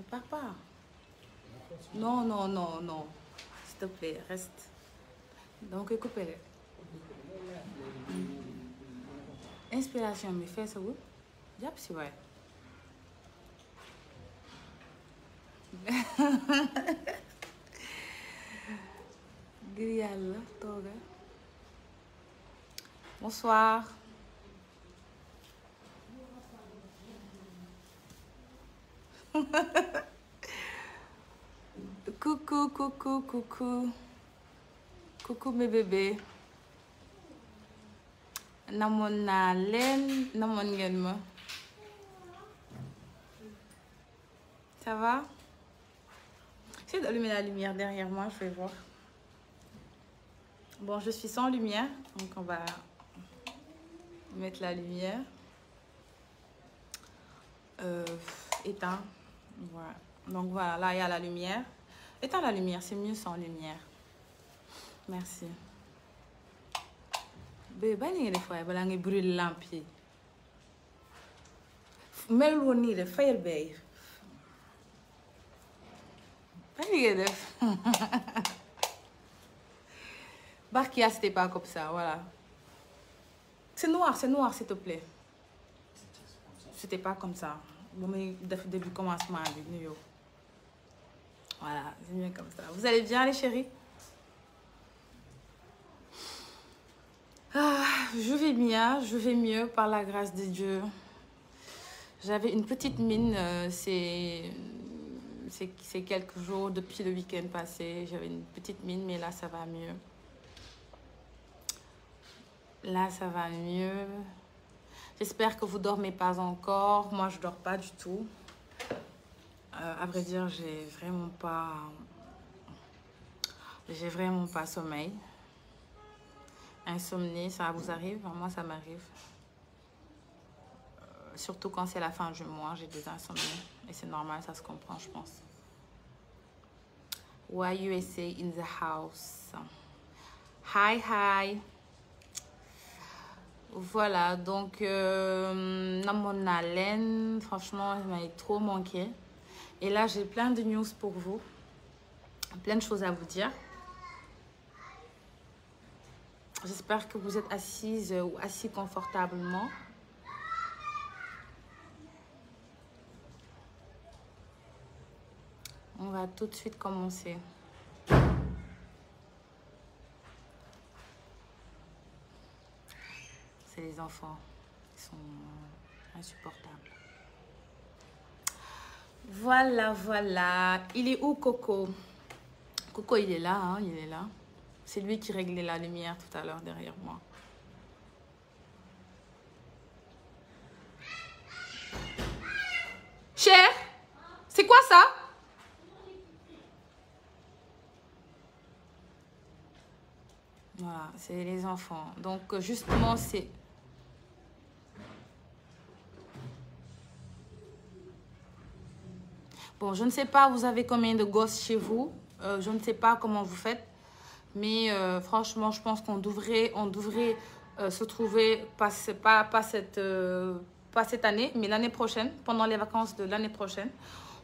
Ne pars pas. Non, non, non, non. S'il te plaît, reste. Donc, coupez-le. Inspiration, mais fais ça, oui. Yep, c'est vrai. Grillal, toga. Bonsoir. Coucou, coucou, coucou. Coucou mes bébés. Namoon naa leen, namoon ngeen ma. Ça va? J'essaie d'allumer la lumière derrière moi, je vais voir. Bon, je suis sans lumière, donc on va mettre la lumière. Éteins. Voilà. Donc voilà, là il y a la lumière. Éteins la lumière, c'est mieux sans lumière. Merci. Bé bàyyi nga def waaye balaa ngay brûler lampe yi. Mel woon nii de fayal bay. Bàyyi nga def. Barkia, c'était pas comme ça, voilà. C'est noir, s'il te plaît. C'était pas comme ça. Début commencement avec nous. Voilà, c'est mieux comme ça. Vous allez bien les chéris? Ah, je vais mieux par la grâce de Dieu. J'avais une petite mine, c'est quelques jours depuis le week-end passé. J'avais une petite mine, mais là ça va mieux. Là ça va mieux. J'espère que vous ne dormez pas encore. Moi je ne dors pas du tout. À vrai dire, j'ai vraiment pas sommeil. Insomnie, ça vous arrive? Moi, ça m'arrive. Surtout quand c'est la fin du mois, j'ai des insomnies. Et c'est normal, ça se comprend, je pense. Why USA in the house? Hi, hi. Voilà, donc, namoon naa leen. Franchement, il m'a trop manqué. Et là, j'ai plein de news pour vous. Plein de choses à vous dire. J'espère que vous êtes assises ou assis confortablement. On va tout de suite commencer. C'est les enfants qui sont insupportables. Voilà, voilà. Il est où Coco? Coco, il est là, hein, il est là. C'est lui qui réglait la lumière tout à l'heure derrière moi. Cher, c'est quoi ça? Voilà, c'est les enfants. Donc, justement, c'est... Bon, je ne sais pas, vous avez combien de gosses chez vous? Je ne sais pas comment vous faites. Mais franchement, je pense qu'on devrait se trouver, pas cette année, mais l'année prochaine, pendant les vacances de l'année prochaine.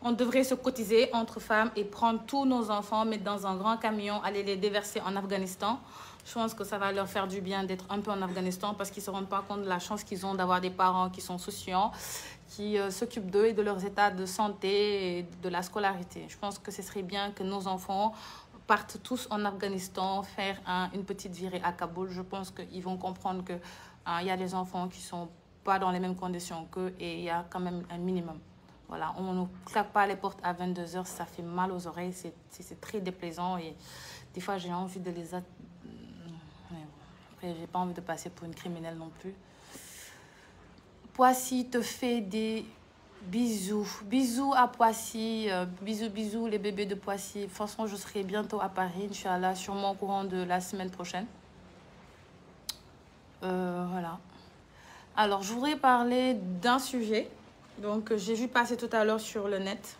On devrait se cotiser entre femmes et prendre tous nos enfants, mettre dans un grand camion, aller les déverser en Afghanistan. Je pense que ça va leur faire du bien d'être un peu en Afghanistan parce qu'ils ne se rendent pas compte de la chance qu'ils ont d'avoir des parents qui sont souciants, qui s'occupent d'eux et de leurs états de santé et de la scolarité. Je pense que ce serait bien que nos enfants partent tous en Afghanistan, faire une petite virée à Kaboul. Je pense qu'ils vont comprendre qu'il y a des enfants qui ne sont pas dans les mêmes conditions qu'eux et il y a quand même un minimum. Voilà, on ne claque pas les portes à 22 h, ça fait mal aux oreilles, c'est très déplaisant et des fois j'ai envie de les... Après, j'ai pas envie de passer pour une criminelle non plus. Poissy te fait des bisous. Bisous à Poissy. Bisous, bisous les bébés de Poissy. Franchement, je serai bientôt à Paris, Inch'Allah, sûrement au courant de la semaine prochaine. Voilà. Alors, je voudrais parler d'un sujet. Donc, j'ai vu passer tout à l'heure sur le net.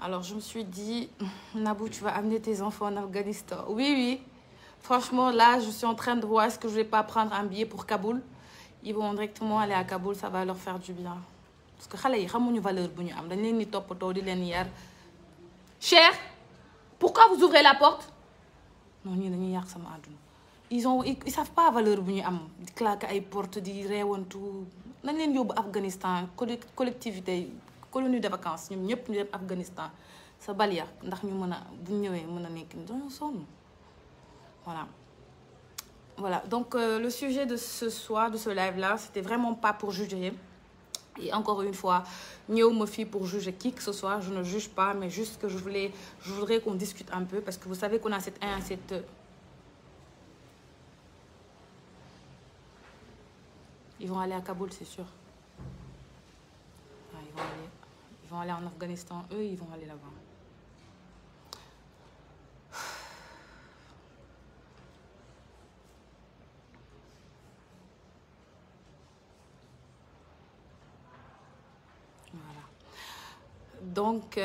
Alors, je me suis dit, Nabou, tu vas amener tes enfants en Afghanistan. Oui, oui. Franchement, là, je suis en train de voir est-ce que je ne vais pas prendre un billet pour Kaboul. Ils vont directement aller à Kaboul, ça va leur faire du bien. parce que xale yi xamuñu valeur bu ñu am dañ leen di toppatoo di leen yar. Cher, pourquoi vous ouvrez la porte? Non ñii dañuy yàq sama àdduna. Ils savent pas valeur bu ñu am di claquer ay porte di reewantu nañ leen yóbbu Afghanistan collectivité colonie de vacances ñoom ñëpp ñu dem Afghanistan sa balia ndax ñu mën a bu ñëwee mën a nekk dañoo sonn voilà donc le sujet de ce soir de ce live là c'était vraiment pas pour juger et encore une fois ñëw ma fii pour juger qui que ce soit je ne juge pas mais juste que je voudrais qu'on discute un peu parce que vous savez qu'on a cette ils vont aller à Kaboul c'est sûr. Ils vont aller en Afghanistan, eux, ils vont aller là-bas. Voilà. Donc,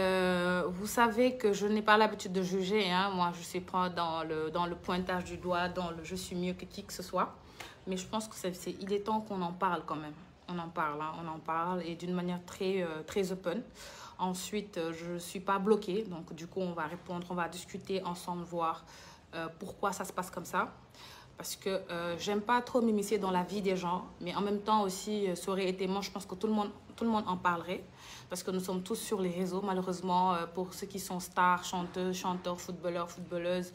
vous savez que je n'ai pas l'habitude de juger. Hein. Moi, je ne suis pas dans le pointage du doigt, dans le « je suis mieux que qui que ce soit ». Mais je pense qu'il est temps qu'on en parle quand même. On en parle et d'une manière très open. Ensuite, je ne suis pas bloquée. Donc, du coup, on va répondre, on va discuter ensemble, voir pourquoi ça se passe comme ça. Parce que j'aime pas trop m'immiscer dans la vie des gens. Mais en même temps aussi, ça aurait été moi, je pense que tout le monde en parlerait. Parce que nous sommes tous sur les réseaux, malheureusement, pour ceux qui sont stars, chanteurs, footballeurs, footballeuses,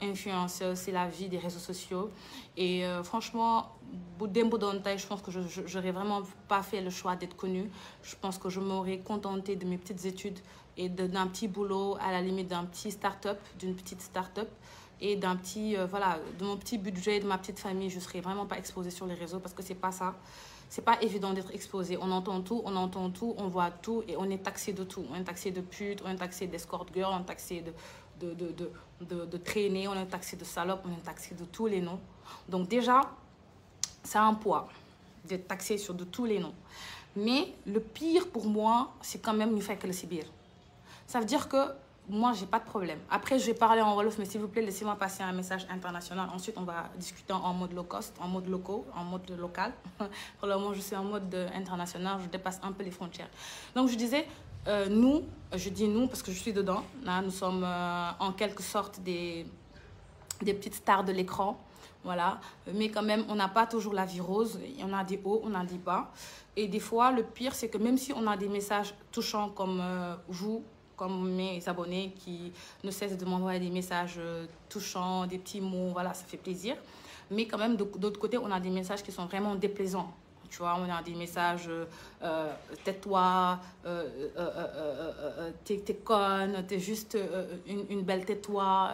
influenceurs, c'est la vie des réseaux sociaux. Et franchement, je pense que je n'aurais vraiment pas fait le choix d'être connue. Je pense que je m'aurais contentée de mes petites études et d'un petit boulot, à la limite d'une petite start-up et d'un petit, de mon petit budget, de ma petite famille. Je ne serais vraiment pas exposée sur les réseaux parce que c'est pas ça. C'est pas évident d'être exposé. On entend tout, on voit tout et on est taxé de tout. On est taxé de pute, on est taxé d'escort girl, on est taxé de traîner, on est taxé de salope, on est taxé de tous les noms. Donc déjà, c'est un poids d'être taxé de tous les noms. Mais le pire pour moi, c'est quand même nous faire que le Sibir. Ça veut dire que moi, j'ai pas de problème. Après, je vais parler en Wolof, mais s'il vous plaît, laissez-moi passer un message international. Ensuite, on va discuter en mode low cost, en mode local. Pour le moment, je suis en mode international, je dépasse un peu les frontières. Donc, je disais, je dis nous parce que je suis dedans. Là, nous sommes en quelque sorte des petites stars de l'écran. Voilà. Mais quand même, on n'a pas toujours la vie rose. Il y en a des hauts, on a des bas. Et des fois, le pire, c'est que même si on a des messages touchants comme vous, comme mes abonnés qui ne cessent de m'envoyer des messages touchants, des petits mots, voilà, ça fait plaisir. Mais quand même, d'autre côté, on a des messages qui sont vraiment déplaisants. Tu vois, on a des messages tais-toi, t'es conne, t'es juste une belle tais-toi,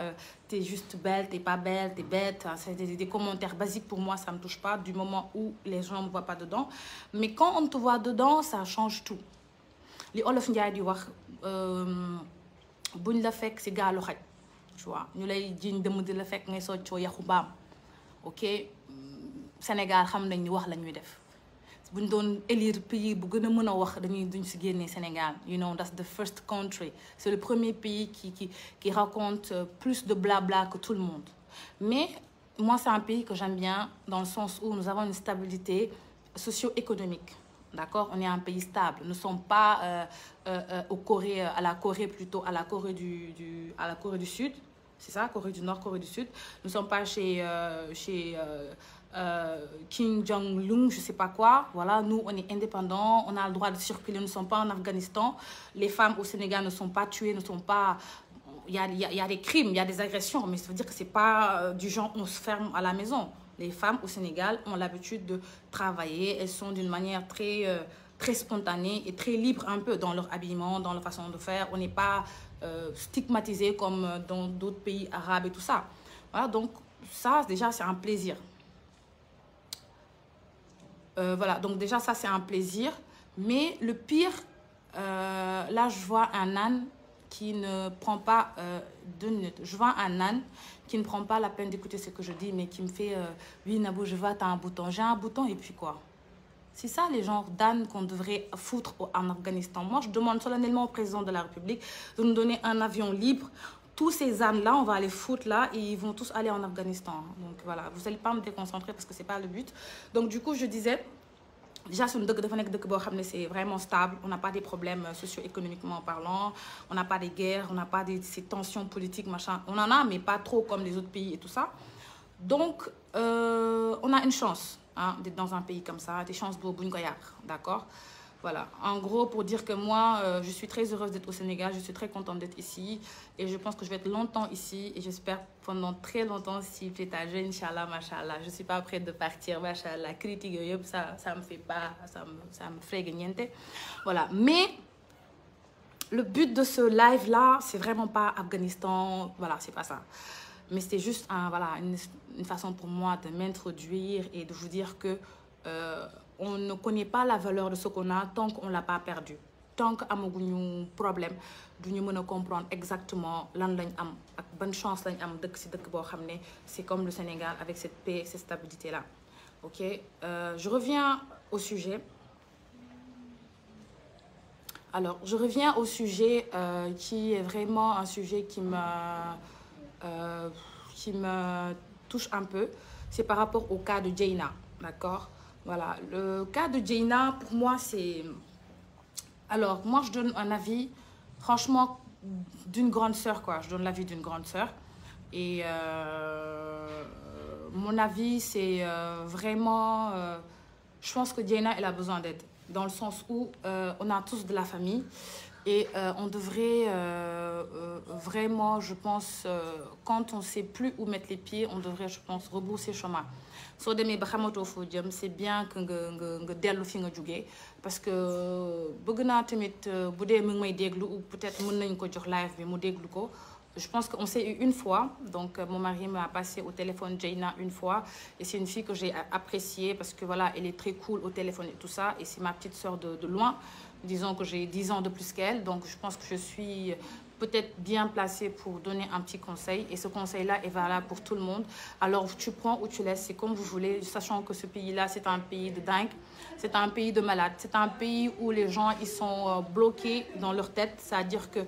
t'es juste belle, t'es pas belle, t'es bête. C'est des commentaires basiques pour moi, ça me touche pas du moment où les gens ne me voient pas dedans. Mais quand on te voit dedans, ça change tout. Les Olof Ndiaye di wax buñ la fekk ci gaalu xaj tu vois ñu lay jiñ dem di la fekk ngay soccoo yaxu baam ok Sénégal xam nañ ni wax la ñuy def buñ doon élire pays bu gën a mën a wax duñ ci génnee Sénégal you know that's the first country c'est le premier pays qui raconte plus de blabla que tout le monde mais moi c'est un pays que j'aime bien dans le sens où nous avons une stabilité socio-économique. D'accord, on est un pays stable. Nous ne sommes pas à la Corée plutôt, à la Corée du Sud. C'est ça, Corée du Nord, Corée du Sud. Nous ne sommes pas chez Kim Jong-un, je ne sais pas quoi. Voilà, nous, on est indépendants, on a le droit de circuler. Nous ne sommes pas en Afghanistan. Les femmes au Sénégal ne sont pas tuées, ne sont pas... Il y a des crimes, il y a des agressions, mais ça veut dire que ce n'est pas du genre on se ferme à la maison. Les femmes au Sénégal ont l'habitude de travailler. Elles sont d'une manière très spontanée et très libre un peu dans leur habillement, dans leur façon de faire. On n'est pas stigmatisé comme dans d'autres pays arabes et tout ça. Voilà, donc ça, déjà, c'est un plaisir. Voilà, donc déjà, ça, c'est un plaisir. Mais le pire, là, je vois un âne qui ne prend pas 2 minutes. Je vois un âne qui ne prend pas la peine d'écouter ce que je dis, mais qui me fait oui, Nabou, je vois, tu as un bouton. J'ai un bouton et puis quoi? C'est ça les genres d'ânes qu'on devrait foutre en Afghanistan. Moi, je demande solennellement au président de la République de nous donner un avion libre. Tous ces ânes-là, on va les foutre là et ils vont tous aller en Afghanistan. Donc voilà, vous n'allez pas me déconcentrer parce que ce n'est pas le but. Donc du coup, je disais... déjà suñu dëkk dafa nekk dëkk boo xam ne c'est vraiment stable, on n'a pas des problèmes socio-économiquement parlant, on n'a pas des guerres, on n'a pas ces tensions politiques, machin. On en a, mais pas trop comme les autres pays et tout ça. Donc, on a une chance hein, d'être dans un pays comme ça, des chances pour buñ ko yàq, d'accord? Voilà, en gros, pour dire que moi, je suis très heureuse d'être au Sénégal, je suis très contente d'être ici et je pense que je vais être longtemps ici et j'espère pendant très longtemps si tu es âgé, Inch'Allah, Machallah. Je ne suis pas prête de partir, Machallah. Critique, ça me fait pas, ça me ferait niente. Voilà, mais le but de ce live-là, c'est vraiment pas Afghanistan, voilà, c'est pas ça. Mais c'était juste voilà, une façon pour moi de m'introduire et de vous dire que on ne connaît pas la valeur de ce qu'on a tant qu'on ne l'a pas perdu. Tant qu'amaguñu problème, duñu mën a comprendre exactement lan lañ am ak bonne chance lañ am dëkk ci dëkk boo xam ne c'est comme le Sénégal avec cette paix et cette stabilité-là. Ok, je reviens au sujet. Alors, je reviens au sujet qui est vraiment un sujet qui me touche un peu. C'est par rapport au cas de Dieyna, d'accord? Voilà, le cas de Dieyna, pour moi, c'est... Alors, moi, je donne un avis, franchement, d'une grande sœur, quoi. Je donne l'avis d'une grande sœur. Et mon avis, c'est vraiment... je pense que Dieyna, elle a besoin d'aide. Dans le sens où on a tous de la famille. Et on devrait vraiment, je pense, quand on ne sait plus où mettre les pieds, on devrait, je pense, rebourser chemin. Soo demee ba xamatoo foo jëm c'est bien que nga dellu fi nga jógee parce que bëgg naa tamit bu dee mu ngi may déglu ou peut-être mën nañu ko jox live bi mu déglu ko. Je pense qu'on s'est eu une fois, donc mon mari m'a passé au téléphone Dieyna une fois et c'est une fille que j'ai appréciée parce que voilà, elle est très cool au téléphone et tout ça et c'est ma petite sœur de loin. Disons que j'ai 10 ans de plus qu'elle, donc je pense que je suis peut-être bien placée pour donner un petit conseil et ce conseil-là est valable pour tout le monde. Alors tu prends ou tu laisses, c'est comme vous voulez, sachant que ce pays-là, c'est un pays de dingue, c'est un pays de malades, c'est un pays où les gens ils sont bloqués dans leur tête, c'est-à-dire que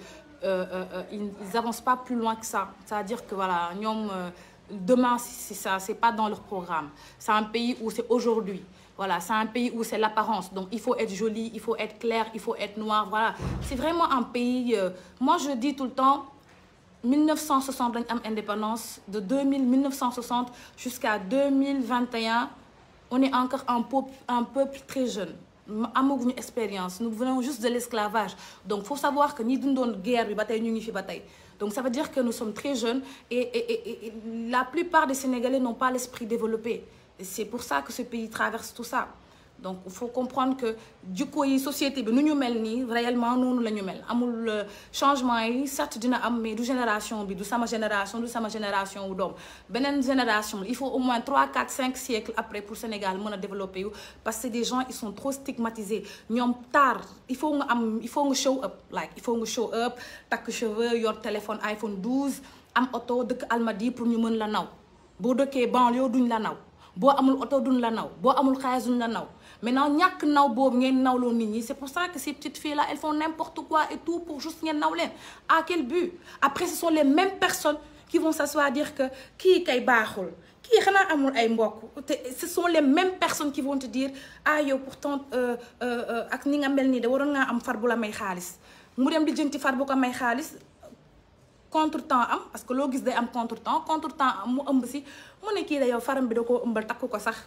ils n'avancent pas plus loin que ça. C'est-à-dire que voilà, demain, c'est ça, c'est pas dans leur programme. C'est un pays où c'est aujourd'hui. Voilà, c'est un pays où c'est l'apparence. Donc, il faut être joli, il faut être clair, il faut être noir. Voilà, c'est vraiment un pays... moi, je dis tout le temps, 1960, indépendance, de 1960 jusqu'à 2021, on est encore un peuple très jeune. Amaguñu expérience, nous venons juste de l'esclavage. Donc, il faut savoir que nous avons une guerre, donc ça veut dire que nous sommes très jeunes et la plupart des Sénégalais n'ont pas l'esprit développé. C'est pour ça que ce pays traverse tout ça. Donc il faut comprendre que du coup la société bi nu ñu mel nii réellement noonu la ñu mel amul changement yi certes dina am mais du génération bi du sama génération wu doom beneen génération il faut au moins 3 4 5 siècles après pour Sénégal mën a développer yu parce que des gens ils sont trop stigmatisés ñoom tard il faut nga show up il faut nga show up takk cheveux yor téléphone iPhone 12 am oto dëkk Almadies pour ñu mën la naw boo dëkkee banlieue duñ la naw boo amul oto duñ la naw boo amul xaalis duñ la naw maintenant ñàkk naw boobu ngeen nawloo nit ñi c'est pour ça que ces petites filles là elles font n'importe quoi et tout pour juste ngeen naw leen à quel but après ce sont les mêmes personnes qui vont s'asseoir dire que kii kay baaxul kii xanaa amul ay mbokk te ce sont les mêmes personnes qui vont te dire ah yow pourtant ak ni nga mel nii de waroon ngaa am far bu la may xaalis mu dem di jënti far bu ko may xaalis contretemps am parce que loo gis day am contretemps am mu ëmb si mu ne kii da yow faram bi da koo ëmbal takku ko sax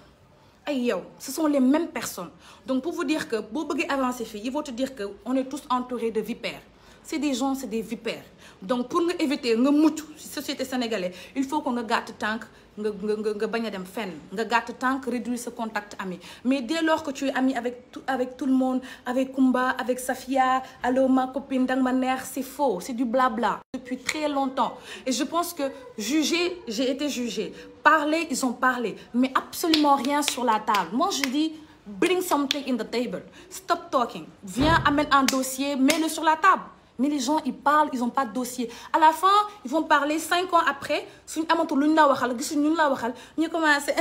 ay yow ce sont les mêmes personnes donc pour vous dire que boo bëggee avancer fii ils vont te dire que on est tous entourés de vipères c'est des gens c'est des vipères donc pour nga éviter nga mucc ci société sénégalaise il faut que nga gàtt tànk nga bañ a dem fenn nga gàtt tànk réduire ce contact ami mais dès lors que tu es ami avec tout le monde avec Kumba avec Safia allo ma copine dang ma neex c'est faux c'est du blabla depuis très longtemps et je pense que juger j'ai été jugée parler ils ont parlé mais absolument rien sur la table moi je dis bring something in the table stop talking viens amène un dossier mets-le sur la table. Mais les gens, ils parlent, ils n'ont pas de dossier. À la fin, ils vont parler 5 ans après. Si nous avons lu ñu la waxal, gis ñu la waxal, ñu commencé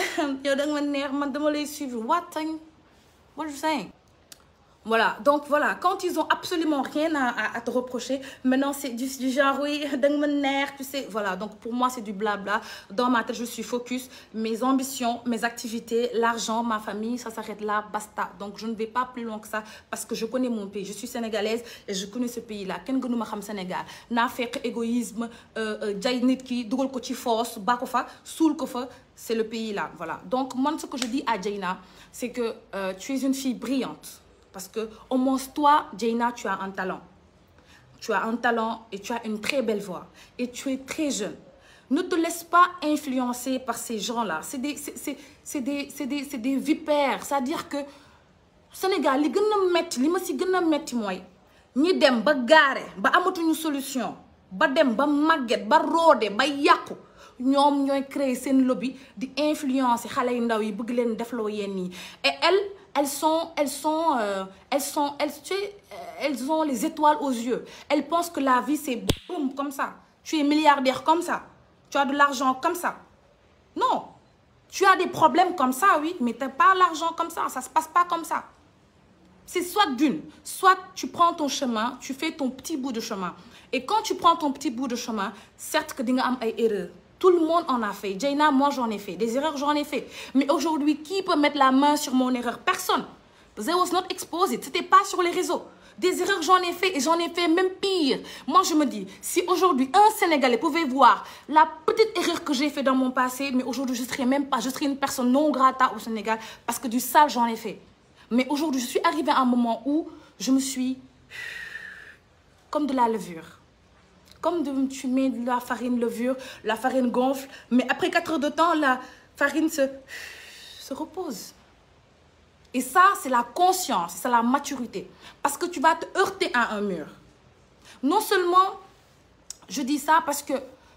yow da nga ma neex man dama lay suivre. What are you saying? Voilà, donc voilà, quand ils ont absolument rien à te reprocher, maintenant c'est du genre, oui, tu sais, voilà, donc pour moi c'est du blabla. Dans ma tête, je suis focus, mes ambitions, mes activités, l'argent, ma famille, ça s'arrête là, basta. Donc je ne vais pas plus loin que ça parce que je connais mon pays, je suis sénégalaise et je connais ce pays-là. Ken gënu ma xam Sénégal, naa fekk égoïsme, jay nit ki, dugal ko ci force, ba ko fa, suul ko fa, c'est le pays-là, voilà. Donc moi, ce que je dis à Dieyna, c'est que tu es une fille brillante. Parce que, au moins, toi, Dieyna, tu as un talent. Tu as un talent et tu as une très belle voix. Et tu es très jeune. Ne te laisse pas influencer par ces gens-là. C'est des vipères. C'est-à-dire que, Sénégal, li ma si gën a metti mooy ñi dem ba gaare ba amatuñu solution ba dem ba màgget ba roode ba yàqu ñoom ñooy créer seen lobby di influencer xale yu ndaw yi bëgg leen defloo yenn yi. Et elles ont les étoiles aux yeux. Elles pensent que la vie c'est boum comme ça. Tu es milliardaire comme ça. Tu as de l'argent comme ça. Non. Tu as des problèmes comme ça, oui, mais tu n'as pas l'argent comme ça. Ça ne se passe pas comme ça. C'est soit tu prends ton chemin, tu fais ton petit bout de chemin. Et quand tu prends ton petit bout de chemin, certes que tu as des erreurs. Tout le monde en a fait. Dieyna, moi j'en ai fait. Des erreurs, j'en ai fait. Mais aujourd'hui, qui peut mettre la main sur mon erreur? Personne. There was not exposed. C'était pas sur les réseaux. Des erreurs, j'en ai fait et j'en ai fait même pire. Moi, je me dis, si aujourd'hui un Sénégalais pouvait voir la petite erreur que j'ai fait dans mon passé, mais aujourd'hui, je serais une personne non grata au Sénégal parce que du sale, j'en ai fait. Mais aujourd'hui, je suis arrivée à un moment où je me suis comme de la levure. Comme tu mets de la farine levure, la farine gonfle, mais après 4 heures de temps, la farine se repose. Et ça, c'est la conscience, c'est la maturité. Parce que tu vas te heurter à un mur. Non seulement, je dis ça parce que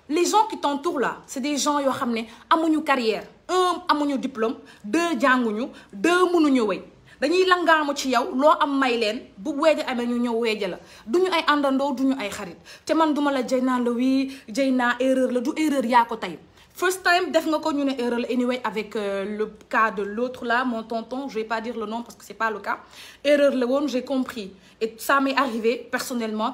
les gens qui t'entourent là, c'est des gens qui ont une carrière. Un, amuñu diplôme. Deux, jànguñu. Deux, mënuñu wéy. Dañuy langaamu ci yow loo am may leen bu weeje amee ñu ñëw weeje la duñu ay àndandoo duñu ay xarit te man duma la Dieyna la wii Dieyna erreur la du erreur yaa ko tey first time def nga ko ñu ne erreur la anyway avec le cas de l'autre là mon tonton je vais pas dire le nom parce que c'est pas le cas erreur la woon j'ai compris et ça m'est arrivé personnellement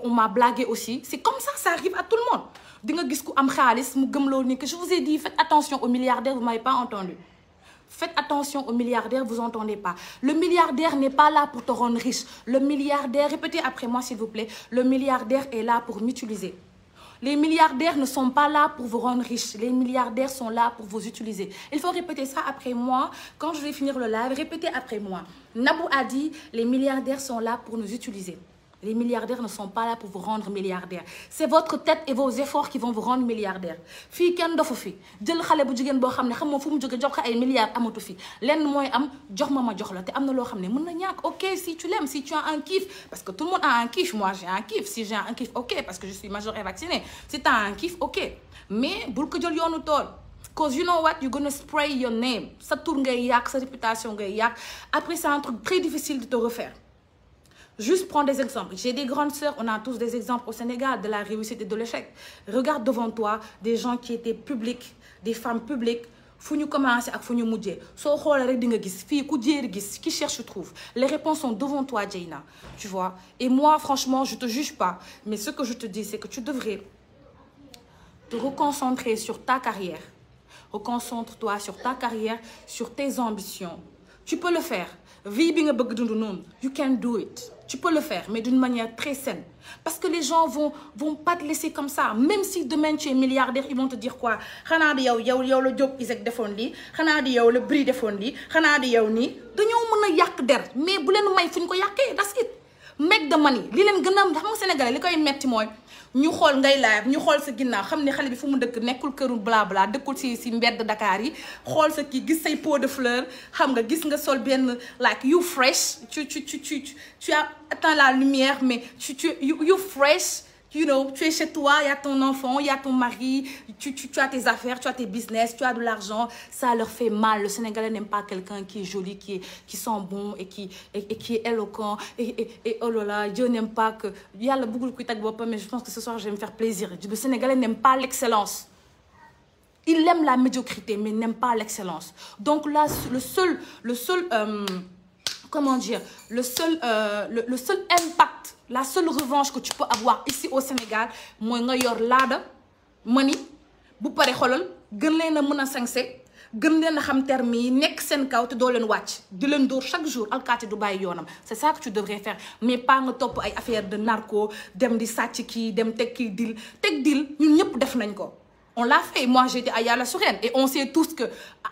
on m'a blagué aussi c'est comme ça arrive à tout le monde di nga gis ku am xaalis mu gëmloo ni que je vous ai dit faites attention aux milliardaires vous m'avez pas entendu. Faites attention aux milliardaires, vous entendez pas. Le milliardaire n'est pas là pour te rendre riche. Le milliardaire, répétez après moi s'il vous plaît, le milliardaire est là pour m'utiliser. Les milliardaires ne sont pas là pour vous rendre riche. Les milliardaires sont là pour vous utiliser. Il faut répéter ça après moi. Quand je vais finir le live, répétez après moi. Nabou a dit, les milliardaires sont là pour nous utiliser. Les milliardaires ne sont pas là pour vous rendre milliardaire. C'est votre tête et vos efforts qui vont vous rendre milliardaire. Fii kenn dofu fi jël xale bu jigéen boo xam ne xam moom fu mu jóge jox ko ay milliards amatu fi lenn mooy am jox ma jox la te am na loo xam ne mën na ñàkk ok si tu l'aimes si tu as un kiff parce que tout le monde a un kiff moi j'ai un kiff si j'ai un kiff ok parce que je suis majeure et vaccinée si tu as un kiff ok mais bul ko jël yoonu tool cause you know what you're gonna spray your name sa tour ngay yàq sa réputation ngay yàq après c'est un truc très difficile de te refaire. Juste prendre des exemples. J'ai des grandes sœurs, on a tous des exemples au Sénégal de la réussite et de l'échec. Regarde devant toi des gens qui étaient publics, des femmes publiques. Fu ñu commencé ak fu ñu mujjee soo xoolee rek di nga gis fii ku jéeri gis qui cherche trouve. Les réponses sont devant toi Dieyna, tu vois. Et moi franchement je te juge pas, mais ce que je te dis c'est que tu devrais te reconcentrer sur ta carrière. Reconcentre-toi sur ta carrière, sur tes ambitions. Tu peux le faire. Vie bi nga bëgg dund noonu, you can do it. Tu peux le faire, mais d'une manière très saine. Parce que les gens vont pas te laisser comme ça. Même si demain tu es milliardaire, ils vont te dire quoi? Xanaa di yow le job Isaac defoon lii, xanaa di yow le bri defoon lii, xanaa di yow nii. Dañoo mën a yàq der, mais bu leen may fu ñu ko yàqee, that's it. Make the money. Li leen gën a xam nga Sénégalais li koy metti mooy ñu xool ngay live ñu xool sa ginnaaw xam ne xale bi fu mu dëkk nekkul këru blabla dëkkul si mbedd Dakar yi xool sa kii gis say pot de fleur xam nga gis nga sol benn like you fresh tu as atteint la lumière mais you fresh you know tu es chez toi il y a ton enfant il y a ton mari tu as tes affaires tu as tes business tu as de l'argent ça leur fait mal. Le Sénégalais n'aime pas quelqu'un qui est joli qui sent bon et qui est éloquent et oh là là Dieu n'aime pas que yàlla bëggul kuy tag boppam mais je pense que ce soir je vais me faire plaisir. Le Sénégalais n'aime pas l'excellence. Il aime la médiocrité mais n'aime pas l'excellence. Donc là le seul comment dire, le seul impact, la seule revanche que tu peux avoir ici au Sénégal, mooy nga yor laada mani bu pare xolal gën leen a mën a sañse gën leen a xam terme yi nekk seen kaw te doo leen wàcc di leen dóor chaque jour alkaati du bàyyi yoonam. C'est ça que tu devrais faire, mais pas nga topp ay affaire de narco dem di sàcc kii dem teg kii dil teg dil ñun ñëpp def nañ ko. On l'a fait. Moi, j'étais à Yala Sourène. Et on sait tous que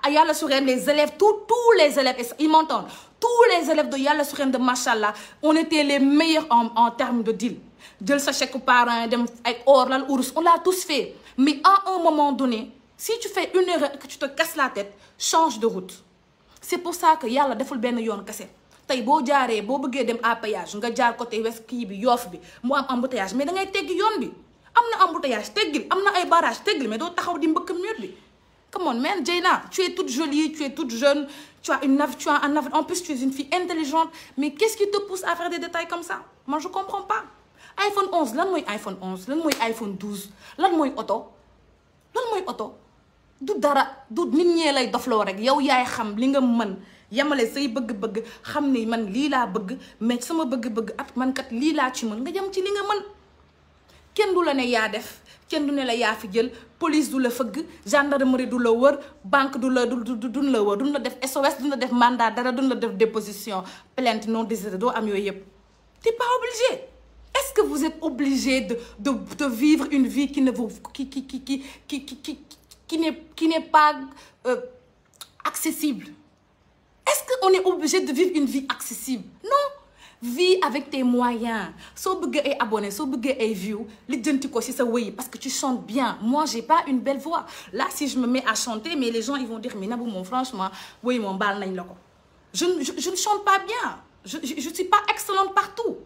à Yala Sourène, les élèves, tous les élèves, ils m'entendent, tous les élèves de Yala Sourène de Machallah, on était les meilleurs en termes de deal. Djel sa chèque parents, avec or, on l'a tous fait. Mais à un moment donné, si tu fais une erreur et que tu te casses la tête, change de route. C'est pour ça que Yalla deful ben yoon kese. Tay boo jaaree boo bëggee dem à péage nga jaar côté west kii bi Yoff bi mu am embouteillage mais da ngay teggi yoon bi. am na embouteillage teggil am na ay barrage teggil mais doo taxaw di mbëkk mur bi. Come on man Dieyna, tu es toute jolie, tu es toute jeune, tu as un avenir, en plus tu es une fille intelligente, mais qu'est-ce qui te pousse à faire des détails comme ça? Moi je comprends pas. iPhone 11 lan mooy iPhone 11 lan mooy iPhone 12 lan mooy oto du dara du nit ñee lay dofloo rek yow yaay xam li nga mën yamale say bëgg-bëgg xam ni man lii laa bëgg mais sama bëgg-bëgg at man kat lii laa ci mën nga jëm ci li nga mën. kenn du la ne yaa def kenn du ne la yaa fi jël police du la fëgg gendarmerie du la wër banque duñ la wër duñ la def SOS duñ la def mandat dara duñ la def déposition plainte non désirée doo am yooyu yëpp. T'es pas obligé. Est-ce que vous êtes obligé de vivre une vie qui n'est pas accessible? Est-ce qu'on est obligé de vivre une vie accessible? Non. Vis avec tes moyens. Soo bëggee ay abonnés, soo bëggee ay views, lijjanti ko ci sa wëy parce que tu chantes bien. Moi, j'ai pas une belle voix. Là, si je me mets à chanter, mais les gens ils vont dire mais Nabou moom franchement, wëy moom baal nañ la ko. Je ne chante pas bien. Je suis pas excellente partout.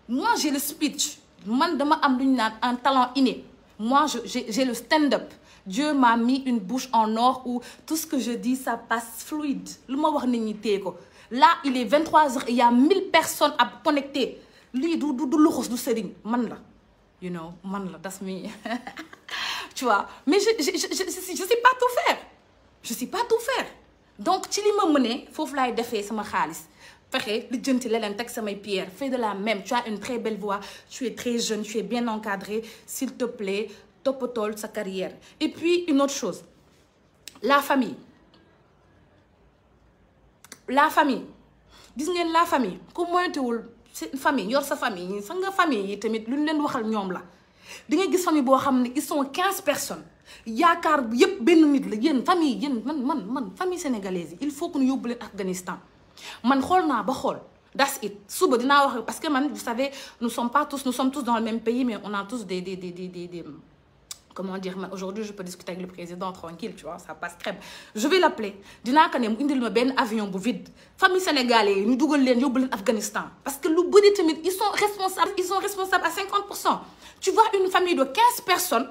Moi, j'ai le speech. Man dama am lu ñu naan un talent inné. Moi, j'ai le stand-up. Dieu m'a mis une bouche en or où tout ce que je dis, ça passe fluide. Lu ma wax nit ñi téye ko. Là, il est 23h et il y a 1000 personnes à connecter. Lui, du luxus du sëriñ man la. You know, man la, that's me. Tu vois, mais je sais pas tout faire. Je sais pas tout faire. Donc, ci li ma mëne foofu laay defee sama xaalis. Fexe li jënti leneen teg samay pierre. Fais de la même. Tu as une très belle voix. Tu es très jeune. Tu es bien encadré. S'il te plaît, toppatool sa carrière. Et puis, une autre chose. La famille. La famille. Gis ngeen la famille. Ku moytuwul seen famille yor sa famille sa nga famille yi tamit lu ñu leen waxal ñoom la. Di nga gis famille boo xam ne ils sont 15 personnes. Yaakaar yëpp benn nit la yéen famille yéen man famille sénégalaise yi il faut que ñu yóbbu leen Afghanistan. Man xool naa ba xool that's it suba dinaa wax parce que man vous savez nous sommes tous dans le même pays mais on a tous des comment dire aujourd'hui je peux discuter avec le président tranquille tu vois ça passe crème. Je vais l'appeler dinaa ko ne mu indil ma benn avion bu vide famille sénégalais yi ñu dugal leen yóbbu leen Afghanistan parce que lu bëri tamit ils sont responsables à 50%. Tu vois une famille de 15 personnes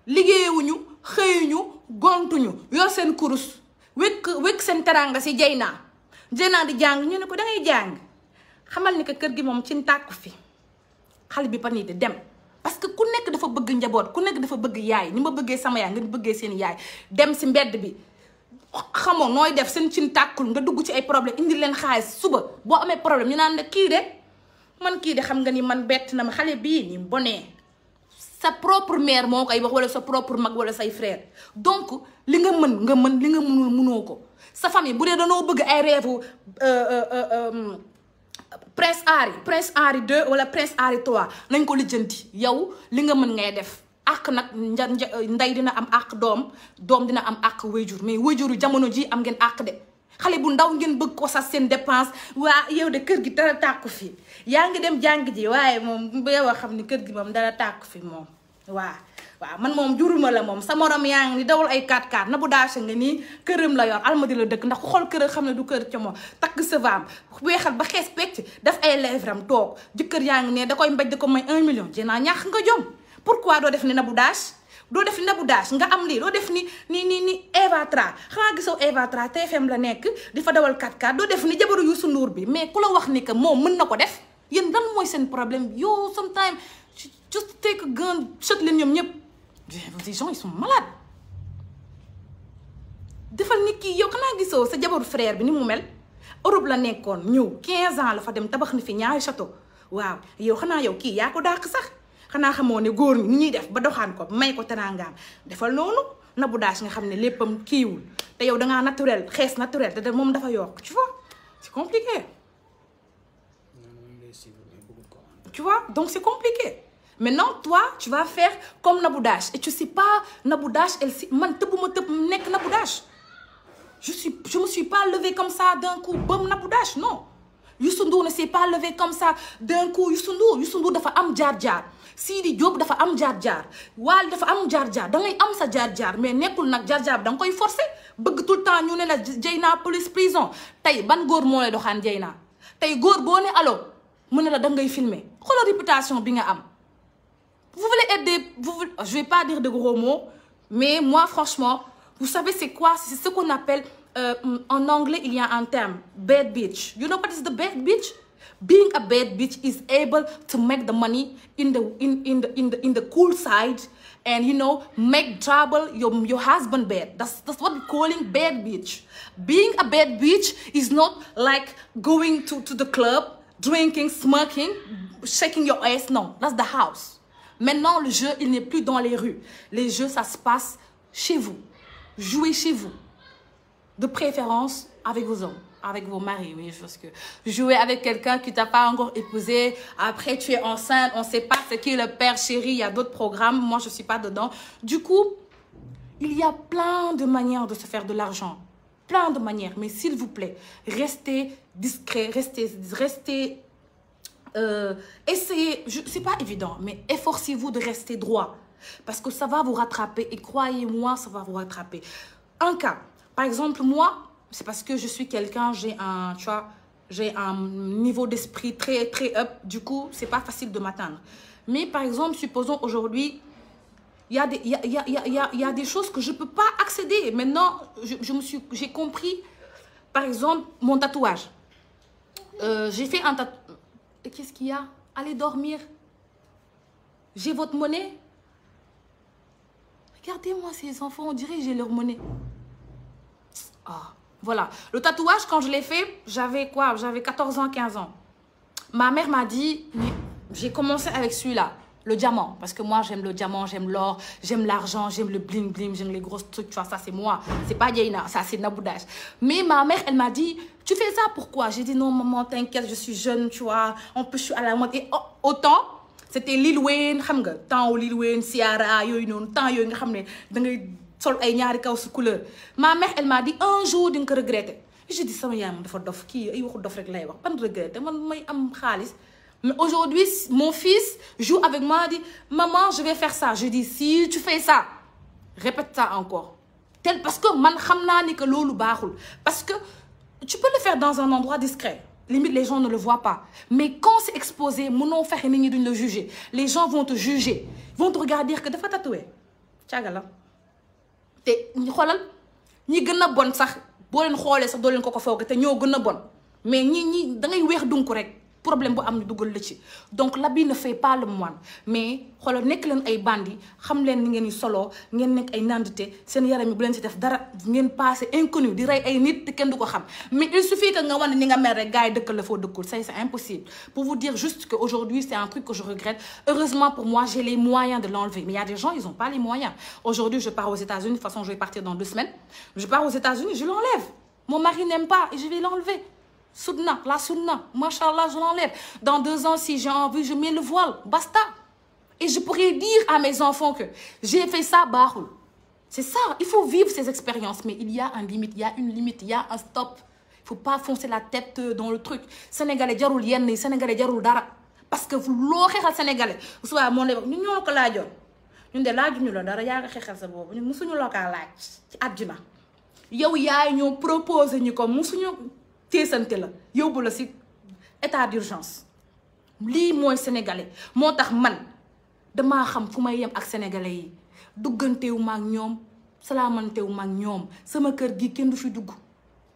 liggéeyuñu xëyuñu gontuñu yor seen kurus wékk seen teranga si Dieyna di jàng ñu ne ko dangay jàng xamal ni que kër gi moom ci tàkku fi xale bi pani di dem parce que ku nekk dafa bëgg njaboot ku nekk dafa bëgg yaay ni ma bëggee sama yaay nga bëggee seen yaay dem si mbedd bi xamoo nooy def seen cin tàkkul nga dugg ci ay problème indi leen xaalis suba boo amee problème ñu naan la kii de xam nga ni man bett na ma xale bii ni bonee sa propre mère moo koy wax wala sa propre mag wala say frère donc li nga mën li nga mënul mënoo ko sa famille bu dee danoo bëgg ay rêve Prince Henri 2 wala Prince Henri 3 nañ ko lijjanti yow li nga mën ngay def àq nag ndey dina am àq doom dina am àq wayjur mais wayjuru jamono ji am ngeen àq de xale bu ndaw ngeen bëgg ko sax seen dépense waa yow de kër gi dara tàkku fi yaa ngi dem jàng ji waaye moom ba yow a xam ni kër gi moom dara tàkku fi moom waaw man moom juruma la moom sa morom yaa ngi ni dawal ay 4x4 na bu daasa nga nii këram la yor almadi la dëkk ndax ku xool kër xam ne du kër ca moom takk sëvaam weexal ba xees pecc daf ay lèvre am toog jëkkër yaa ngi ne da koy mbéj da ko may 1 million jénaa ñàkk nga jom pourquoi doo def ni Nabou Dash nga am lii doo def ni Eva Tra xanaa gisoo Eva Tra TFM la nekk di fa dawal 4x4 doo def ni jabaru Youssou Ndour bi mais ku la wax ni que moom mën na ko def yéen lan mooy seen problème yow sometimes just take a gun shot leen ñoom ñëpp les gens ils sont malades defal nit ki yow xanaa gisoo sa jabaru frère bi ni mu mel Europe la nekkoon ñëw 15 ans la fa dem tabax na fi ñaari château waaw yow xanaa yow kii yaa ko dàq sax xanaa xamoo ne góor ñi ni ñuy def ba doxaan ko may ko teraangaam defal noonu Nabou Dash nga xam ne léppam kiiwul te yow dangaa naturel xees naturel te moom dafa yokk tu vois c'est compliqué tu vois donc c'est compliqué maintenant toi tu vas faire comme Nabou Dash et tu sais pas Nabou Dash elle si man tëbbuma tëb nekk Nabou Dash je me suis pas levée comme ça d'un coup bam Nabou Dash non Youssou Ndour ne s'est pas levé comme ça d'un coup Youssou Ndour dafa am jaar-jaar Sidi Diop dafa am jaar-jaar Wally dafa am jaar-jaar da ngay am sa jaar-jaar mais nekkul nag jaar-jaar bi da nga koy forcer bëgg tout le temps ñu ne la Dieyna police prison tey ban góor moo lay doxaan Dieyna tey góor boo ne allo mu ne la da ngay filmer xoolal réputation bi nga am vous voulez être je vais pas dire de gros mots mais moi franchement vous savez c'est quoi c'est ce qu'on appelle en anglais il y a un terme bad bitch you know what is the bad bitch being a bad bitch is able to make the money in the cool side and you know make trouble your husband bad that's what we're calling bad bitch being a bad bitch is not like going to the club drinking smoking shaking your ass non that's the house maintenant le jeu il n'est plus dans les rues les jeux ça se passe chez vous jouez chez vous de préférence avec vos hommes, avec vos maris, oui, parce que jouer avec quelqu'un qui t'a pas encore épousé, après tu es enceinte, on sait pas ce qui est le père chéri, il y a d'autres programmes, moi je suis pas dedans. Du coup, il y a plein de manières de se faire de l'argent, plein de manières, mais s'il vous plaît, restez discret, restez essayez, c'est pas évident, mais efforcez-vous de rester droit, parce que ça va vous rattraper, et croyez-moi, ça va vous rattraper. Un cas, par exemple, moi, c'est parce que je suis quelqu'un, j'ai un niveau d'esprit très, très up. Du coup, c'est pas facile de m'atteindre. Mais par exemple, supposons aujourd'hui, il y a des choses que je peux pas accéder. Maintenant, j'ai compris, par exemple, mon tatouage. J'ai fait un tatouage. Qu'est-ce qu'il y a? Allez dormir. J'ai votre monnaie. Regardez-moi ces enfants, on dirait que j'ai leur monnaie. Ah, voilà. Le tatouage, quand je l'ai fait, j'avais quoi? J'avais 14 ans, 15 ans. Ma mère m'a dit, j'ai commencé avec celui-là, le diamant. Parce que moi, j'aime le diamant, j'aime l'or, j'aime l'argent, j'aime le bling-bling, j'aime les grosses trucs. Tu vois, ça, c'est moi. C'est pas Dieyna, ça, c'est Nabou Dash. Mais ma mère, elle m'a dit, tu fais ça pourquoi? J'ai dit, non, maman, t'inquiète, je suis jeune, tu vois. En plus, je suis à la mode. Et autant, c'était Lil Wayne, xam nga, temps Lil Wayne, Ciara, yooyu noonu, temps yooyu nga xam ne da ngay sol ay ñaari kaw su couleur. Ma mère elle m'a dit un jour di nga ko regretter. Je dis sama yaay dafa dof kii ay waxu dof rek lay wax ban regretter man may am xaalis. Mais aujourd'hui mon fils joue avec moi dit maman je vais faire ça. Je dis si tu fais ça répète ça encore. Tel parce que man xam naa ni que loolu baaxul parce que tu peux le faire dans un endroit discret. Limite les gens ne le voient pas. Mais quand c'est exposé mënoo fexe nit ñi duñ le juger. Les gens vont te juger, vont te regarder dire que dafa tatoué caaga la. te ñu xoolal ñi gën a bon sax boo leen xoolee sax doo leen ko foog te ñoo gën a bon mais ñi da ngay weex dunk rek problème bu am ñu dugal la ci donc l'habit ne fait pas le moine mais xoolal nekk leen ay bandi xam leen ni ngeen di solo ngeen nekk ay nandite seen yaram yi bu leen ci def dara ngeen passé inconnu di rey ay nit te kenn du ko xam mais il suffit que nga wane ni nga mel rek gars yi dëkkal la foo dëkkul ça c'est impossible pour vous dire juste que aujourd'hui c'est un truc que je regrette heureusement pour moi j'ai les moyens de l'enlever mais il y a des gens ils ont pas les moyens aujourd'hui je pars aux États-Unis de toute façon je vais partir dans 2 semaines je pars aux États-Unis je l'enlève mon mari n'aime pas et je vais l'enlever Sunna, la sunna, machallah, je l'enlève. Dans 2 ans, si j'ai envie, je mets le voile, basta. Et je pourrais dire à mes enfants que j'ai fait ça, bahoul. C'est ça, il faut vivre ces expériences. Mais il y a une limite, il y a une limite, il y a un stop. Il ne faut pas foncer la tête dans le truc. Sénégalais, jarul yenn, Sénégalais, jarul dara. Parce que vous l'avez Sénégalais. Vous savez, mon époque, nous n'avons pas l'âge. Nous n'avons pas l'âge, nous n'avons pas l'âge. Nous n'avons pas l'âge. Yow yaay ñoo proposé ñu ko musuñu teesante la yóbbu la ci état d'urgence lii mooy sénégalais moo tax man damaa xam fu may yem ak sénégalais yi duggantewu ma ak ñoom salaamantewu ma ak ñoom sama kër gi kenn du fi dugg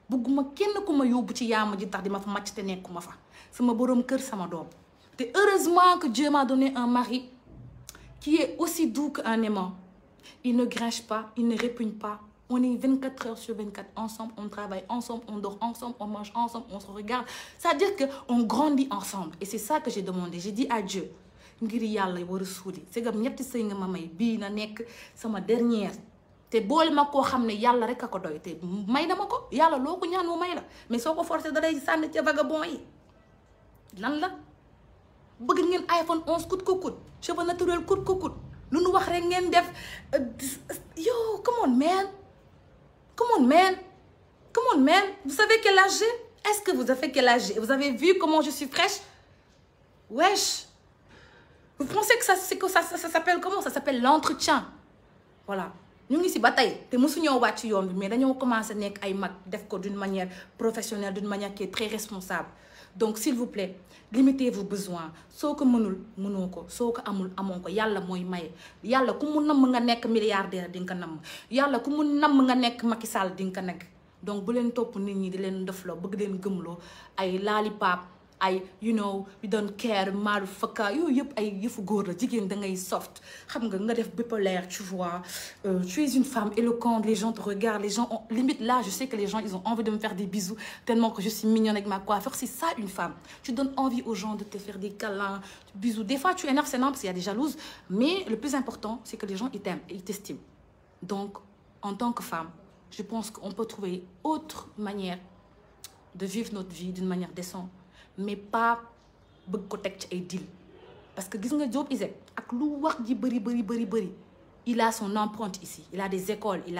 bugguma kenn ku ma yóbbu ci yaama ji tax di ma fa màcc te nekkuma fa sama boroom kër sama doom te heureusement que Dieu m'a donné un mari qui est aussi doux qu'un aimant il ne grince pas il ne répugne pas On est 24 heures sur 24 ensemble, on travaille ensemble, on dort ensemble, on mange ensemble, on se regarde. C'est-à-dire qu'on grandit ensemble. Et c'est ça que j'ai demandé. J'ai dit à Dieu, ngir yàlla war a suuli c'est comme ñetti sëy nga ma may bii na nekk sama dernière te boole ma koo xam ne yàlla rek a ko doy te may na ma ko yàlla loo ko ñaan mu may la mais soo ko forcé da lay sànni ca vagabond yi lan la bëgg ngeen iPhone 11 coûte que coûte cheveux naturel coûte que coûte lu nu wax rek ngeen def yo come on man come on man come on man vous savez quel âge j'ai? Est-ce que vous avez quel âge j'ai? Vous avez vu comment je suis fraîche? Wesh. Vous pensez que ça s'appelle comment? Ça s'appelle l'entretien. Voilà. Ñu ngi si ba tey te mësuñoo wàcc yoon bi mais dañoo commencé nekk ay mag def ko d'une manière professionnelle d'une manière qui est très responsable. Donc s'il vous plaît limitez vos besoins soo ko mënul mënoo ko soo ko amul amoo ko yàlla mooy maye yàlla ku mu namm nga nekk milliardaire di nga ko namm yàlla ku mu namm nga nekk Macky Sall di nga ko nekk donc bu leen topp nit ñi di leen defloo bëgg leen gëmloo ay lollipop ay you know you don't care maalu fakka yooyu yëpp ay yëfu góor la jigéen da ngay soft xam nga def bipolaire tu vois tu es une femme éloquente les gens te regardent les gens ont limite là je sais que les gens ils ont envie de me faire des bisous tellement que je suis mignonne avec ma coiffure c'est ça une femme tu donnes envie aux gens de te faire des câlins bisous des fois tu énerves c'est normal parce qu'il y a des jalouses mais le plus important c'est que les gens ils t'aiment et ils t'estiment donc en tant que femme je pense qu'on peut trouver autre manière de vivre notre vie d'une manière décente mais pas bëgg ko teg ci ay deal parce que gis nga Diop Iseg ak lu wax ji bëri il a son empreinte ici il a des écoles il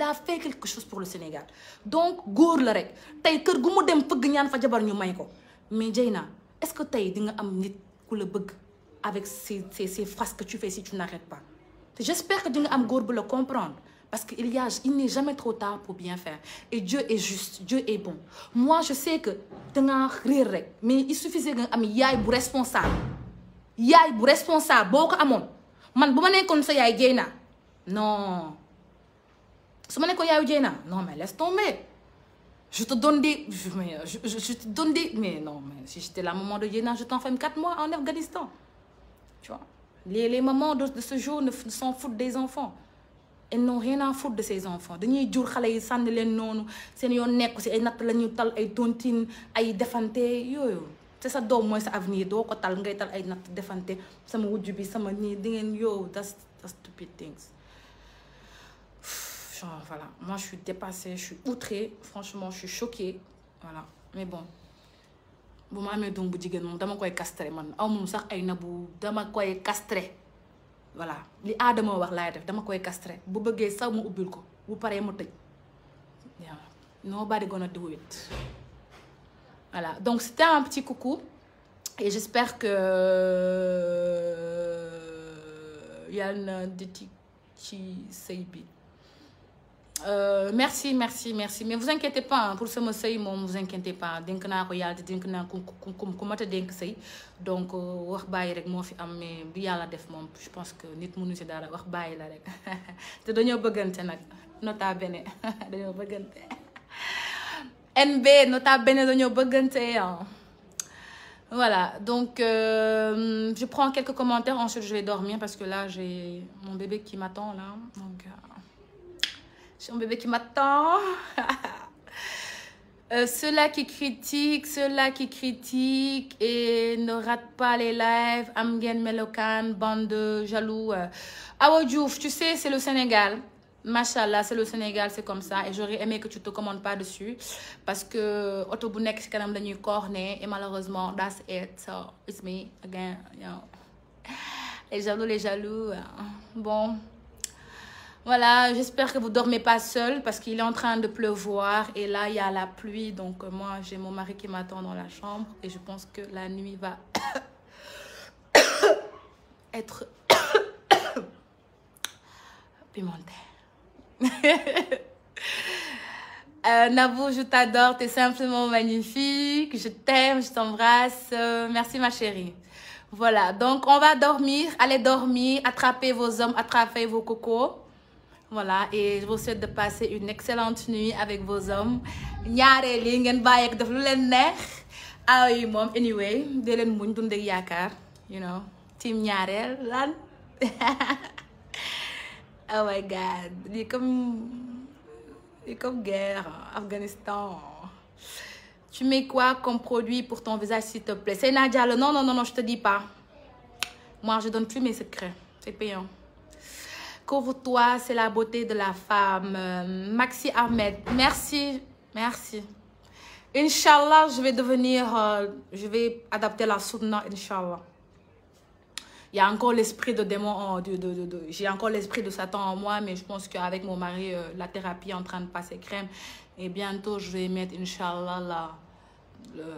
a fait quelque chose pour le Sénégal donc góor la rek tey kër gu mu dem fëgg ñaan fa jabar ñu may ko mais Dieyna est-ce que tey di nga am nit ku la bëgg avec ces phrases que tu fais si tu n'arrêtes pas te j'espère que di nga am góor bu la comprendre parce que il n'est jamais trop tard pour bien faire et Dieu est juste Dieu est bon moi je sais que dangaa réer rek mais il suffisait nga am yaay bu responsable boo ko amoon man bu ma nekkoon sa yaay Dieyna non su ma nekkoon yaayu Dieyna non mais laisse tomber je te donne des mais non mais si j'étais la maman de Dieyna je t'enferme 4 mois en Afghanistan tu vois les mamans de ce jour ne s'en foutent des enfants. Elles n'ont rien à foutre de ces enfants dañuy jur xale yi sànni leen noonu seen yoon nekk si ay natt la ñuy tal ay tontine ay defante yooyu te sa doom mooy sa avenir doo ko tal ngay tal ay natt defante sama wujj bi sama nii di ngeen yow that's stupid things genre voilà moi je suis dépassée je suis outrée franchement je suis choquée voilà mais bon bu ma amee doom bu jigéen moom dama koy castré man aw moom sax ay nabu dama koy castré voilà li Adama wax laay def dama koy castré bu bëggee saw mu ubbil ko bu paree mu tëj yeah. Nobody gonna do it voilà donc c'était un petit coucou et j'espère que yàlla na diti ci sëy bi merci mais vous inquiétez pas pour sama sëy moom vous inquiétez pas dénk naa ko yàlla te dénk naa ku mat a dénk sëy donc wax bàyyi rek moo fi am mais bi yàlla def moom je pense que nit mënu si dara wax bàyyi la rek te dañoo bëggante nag nota bene dañoo bëggante NB nota bene dañoo bëggante voilà donc je prends quelques commentaires ensuite je vais dormir parce que là j'ai mon bébé qui m'attend là donc j'ai un bébé qui m'attend. Ceux-là qui critiquent et ne ratent pas les lives, Amgen Melokan, bande de jaloux. Awa Diouf, tu sais, c'est le Sénégal. Machallah, c'est le Sénégal, c'est comme ça. Et j'aurais aimé que tu te commandes pas dessus. Parce que auto bu nekk ci kanam dañuy corner et malheureusement, that's it. So, it's me again. You know. Les jaloux. Bon. Voilà, j'espère que vous ne dormez pas seul parce qu'il est en train de pleuvoir et là, il y a la pluie. Donc, moi, j'ai mon mari qui m'attend dans la chambre et je pense que la nuit va être pimentée. Nabou, je t'adore, tu es simplement magnifique. Je t'aime, je t'embrasse. Merci, ma chérie. Voilà, donc on va dormir. Allez dormir, attrapez vos hommes, attrapez vos cocos. Voilà, et je vous souhaite de passer une excellente nuit avec vos hommes. ñaareel yi ngeen bàyyi ak def lu leen neex. Ah oui, moom anyway, de leen muñ dund ak yaakaar, you know, team ñaareel lan. Oh my God, lii comme Et comme guerre, Afghanistan. Tu mets quoi comme produit pour ton visage, s'il te plaît? C'est Nadia. Non, non, non, non, je te dis pas. Moi, je donne plus mes secrets. C'est payant. Couvre-toi, c'est la beauté de la femme. Maxi Ahmed, merci. Merci. Inch'Allah, je vais devenir... je vais adapter la sunna, Inch'Allah. Il y a encore l'esprit de démon, j'ai encore l'esprit de Satan en moi, mais je pense qu'avec mon mari, la thérapie est en train de passer crème. Et bientôt, je vais mettre, Inch'Allah,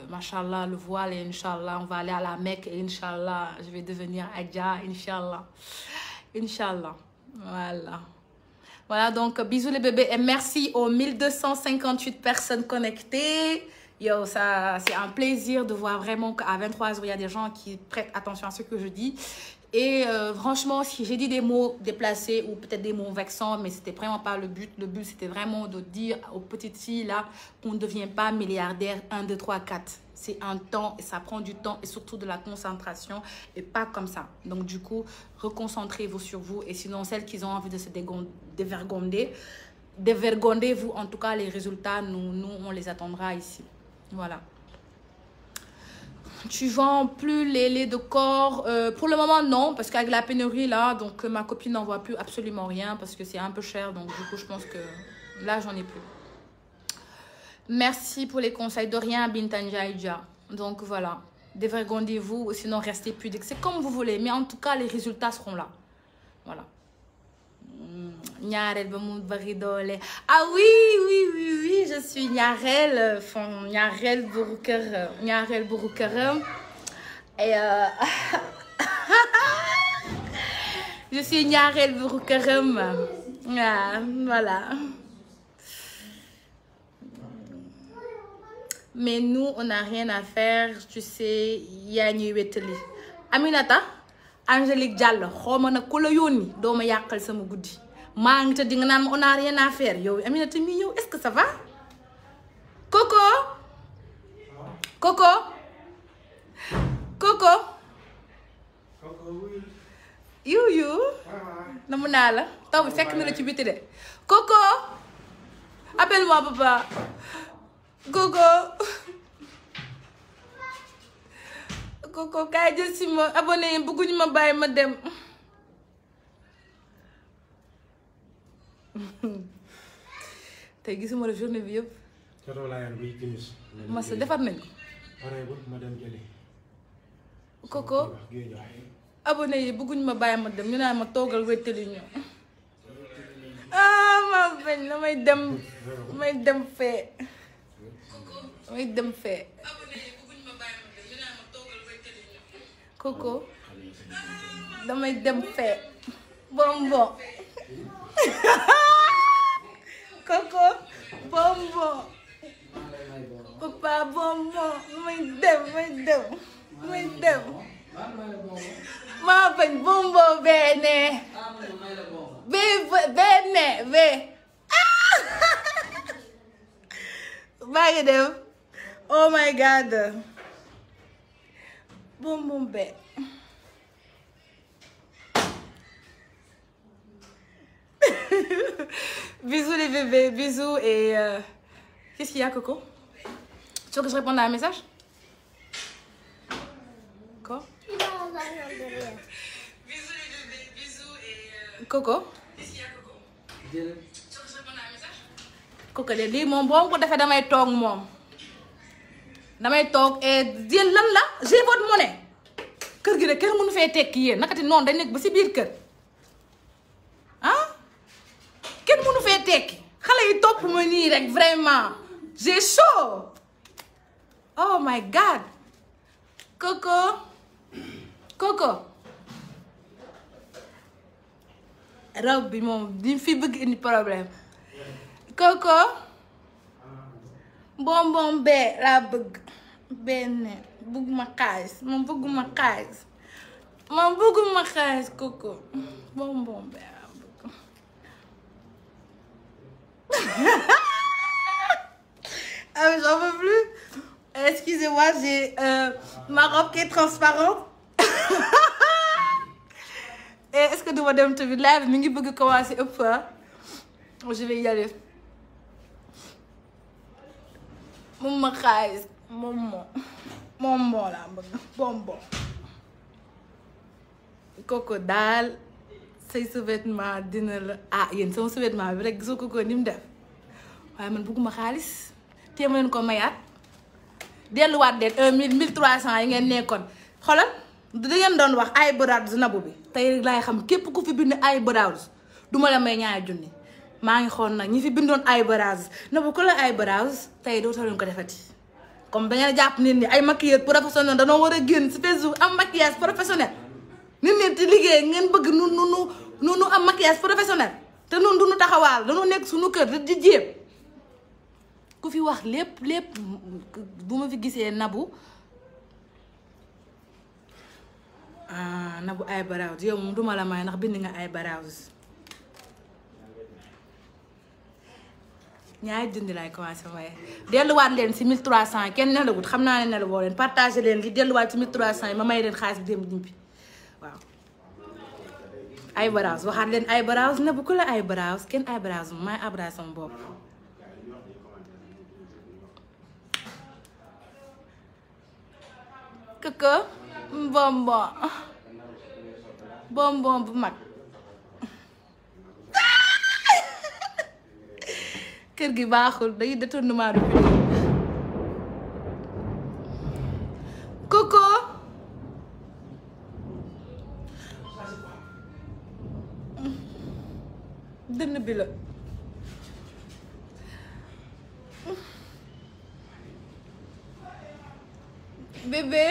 Machallah, le voile, et Inch'Allah, on va aller à la Mecque, et Inch'Allah, je vais devenir Adja, Inch'Allah. Inch'Allah. Voilà. Voilà, donc, bisous les bébés, et merci aux 1258 personnes connectées. Yo, ça, c'est un plaisir de voir vraiment qu'à 23h, il y a des gens qui prêtent attention à ce que je dis. Et franchement, si j'ai dit des mots déplacés ou peut-être des mots vexants, mais c'était vraiment pas le but. Le but, c'était vraiment de dire aux petites filles là qu'on ne devient pas milliardaire 1, 2, 3, 4. C'est un temps et ça prend du temps et surtout de la concentration et pas comme ça. Donc du coup, reconcentrez-vous sur vous. Et sinon, celles qui ont envie de se dévergondez-vous. En tout cas, les résultats, nous, on les attendra ici. Voilà. Tu vends plus les laits de corps? Pour le moment, non. Parce qu'avec la pénurie, là, donc ma copine n'en voit plus absolument rien. Parce que c'est un peu cher. Donc, du coup, je pense que là, j'en ai plus. Merci pour les conseils. De rien, Bintanjaïdja. Donc, voilà. Dévergondez-vous. Sinon, restez pudique. C'est comme vous voulez. Mais en tout cas, les résultats seront là. Voilà. Ñaarel ba mu bari doole. Ah oui, oui, oui, oui, je suis ñaarel, ñaarel buru kër, ñaarel buru këram. Et je suis ñaarel buru këram. Ah, voilà. Mais nous, on n'a rien à faire, tu sais, yaa ñuy wétali. Aminata, Angélique Diallo, xawma nag ku la yónni doo ma yàqal sama guddi. maa ngi te di nga naan on n'a rien à faire yow Aminata mi yow est-ce que ça va? Coco Coco Coco yu namu naa la taw bi fekk na la ci biti de. Coco appelle-moi papa. Coco Coco kaay jël si ma abonné yi bëgguñu ma bàyyi ma dem. tey gisuma la journée bi yëpp. Massa defar nañ ko. Coco abonné yi bëgguñ ma bàyyi ma dem ñu naan ma toogal wéttali ñu. Ah ma bañ damay dem fee. Damay dem fee. Coco damay dem fee. Bonbon. Coco bonbon. Papa bonbon. May dem. Maa bañ bonbon bene. Bene. Maa ngi dem. Oh my God. Bonbon be. Bisous les bébés, bisous et qu'est-ce qu'il y a Coco? Tu veux que je réponde à un message? Quoi? Non, rien. Bisous les bébés, bisous et Coco? Qu'est-ce qu'il y a Coco? Tu veux que je réponde à un message? Coco de lii moom boo ko defee damay toog moom. Damay toog et yéen lan la? J'ai votre monnaie. Kër gi de kenn mënu fee tekki yéen nakati noonu dañ nekk ba si biir kër. Ah? Kenn mënu fee tekki xale yi topp ma nii rek vraiment j'ai chaud. Oh my God. Coco rob bi moom di fi bëgg indi problème. Coco bonbon bee laa bëgg benn bëgguma xaalis moom bëgguma xaalis Coco bonbon bee laa bëgg. Ah mais j'en peux plus. Excusez-moi, j'ai ma robe qui est transparente. Et est-ce que duma dem tamit live mi ngi bëgg commencer ëpp. Je vais y aller. moom ma xaalis moom moo laa bëgg bonbon koko daal say sous-vêtement dina la yéen sama sous-vêtement bi rek gisoo koko ni mu def waaye man bëgguma xaalis te ma leen ko mayaat delluwaat leen 1300 yi ngeen nekkoon xoolal da ngeen doon wax eyebrows Nabou bi tey laay xam képp ku fi bind eyebrows duma la may ñaari junni maa ngi xool nag ñi fi bindoon eyebrows Nabou ko la eyebrows tey dootoo leen ko defati comme da ngeen jàpp nit ñi ay maquilleur professionnel danoo war a génn si Facebook am maquillage professionnel nit ñi di liggéey ngeen bëgg nu am maquillage professionnel te nun du nu taxawaal dañoo nekk suñu kër di jéem ku fi wax lépp bu ma fi gisee Nabou Nabou eyebrows yow moom duma la may ndax bind nga eyebrows ñaari dindi laay commencé waaye delluwaat leen si 1300 kenn nelawut xam naa ne nelawoo leen partagé leen li delluwaat si 1300 yi ma may leen xaalis bi démb ñibbi waaw eyebrows waxaat leen eyebrows Nabou ku la eyebrows kenn eyebrows moom maay eyebrows sama bopp kaka bonbon bu mag kër gi baaxul day détournement de public Coco dënn bi la bébé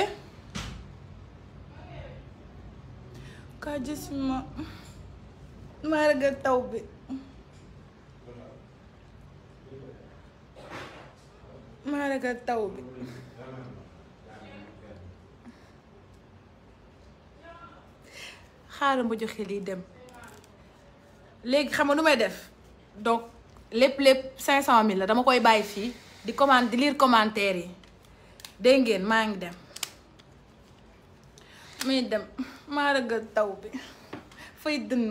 kaa gis ma ragal taw bi maa ragal taw bi xaaral ma joxe lii dem léegi xam nga nu may def donc lépp 500 000 la dama koy bàyyi fii di lire commentaire yi dégg ngeen maa ngi dem muy dem maa ragal taw bi fay dënn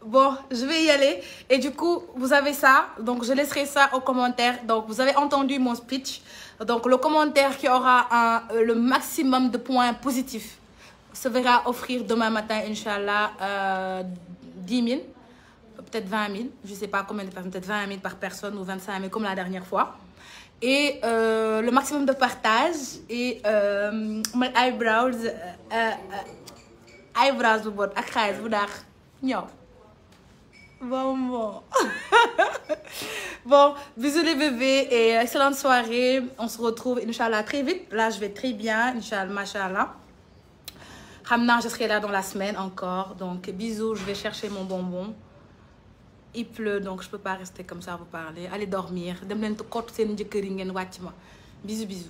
Bon, je vais y aller. Et du coup, vous avez ça. Donc, je laisserai ça aux commentaires. Donc, vous avez entendu mon speech. Donc, le commentaire qui aura le maximum de points positifs se verra offrir demain matin, Inch'Allah, 10 000. Peut-être 20 000. Je ne sais pas combien de personnes. Peut-être 20 000 par personne ou 25 000 comme la dernière fois. Et le maximum de partage. Et mes eyebrows. Eyebrows bu bon ak xaalis bu daax ñëw bon bisous les bébés et excellente soirée. On se retrouve Inch'Allah très vite. Là je vais très bien Inch'Allah machallah xam naa je serai là dans la semaine encore. Donc bisous, je vais chercher mon bonbon. Il pleut donc je peux pas rester comme ça à vous parler. Allez dormir dem leen kott seen jëkkër yi ngeen wàcc ma bisous.